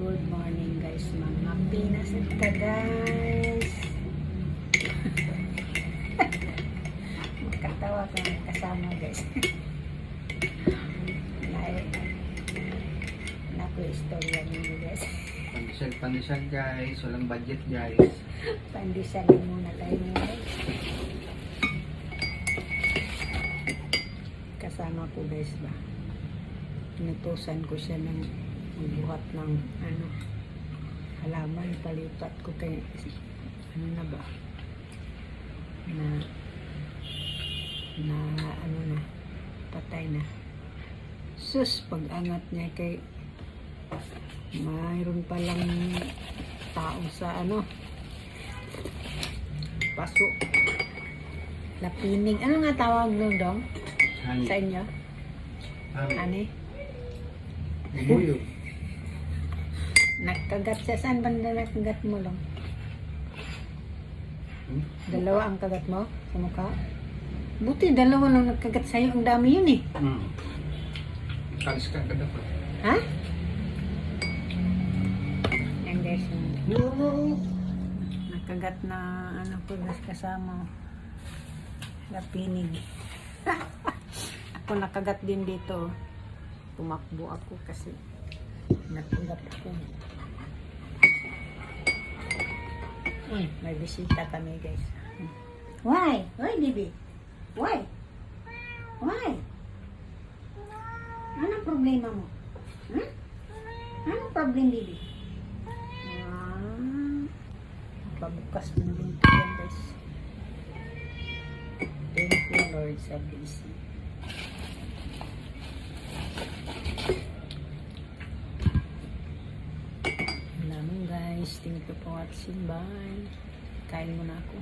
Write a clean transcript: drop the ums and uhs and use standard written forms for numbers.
Good morning guys, mga pinasit ka guys. Makatawa ka ng kasama guys. Naku, istorya ninyo guys. Pandesal guys, walang budget guys. Pandesal muna tayo guys. Kasama ko guys ba. Inutusan ko siya ng buhat ng halaman, palipat ko kay na ba na patay na. Sus, pag-angat niya kay mayroon palang tao sa paso, lapinig, ano nga tawag doon dong sa inyo? Ani? Buyo. Nagkagat siya. Saan banda nagkagat mo lang? Dalawa ang kagat mo sa mukha? Buti dalawa lang nagkagat sa'yo. Ang dami yun eh. Kalis ka dapat. Ha? Yan guys. Nagkagat na po guys kasama. Lapinig. Ako nakagat din dito. Tumakbo ako kasi nagkagat ako. May bisita kami guys. Why? Why, baby? Why? Why? Anong problema mo? Huh? Anong problem, baby? Pabukas na din ito yan guys. Thank you Lord sa blessing. Thank you for watching. Bye. Kain muna ako.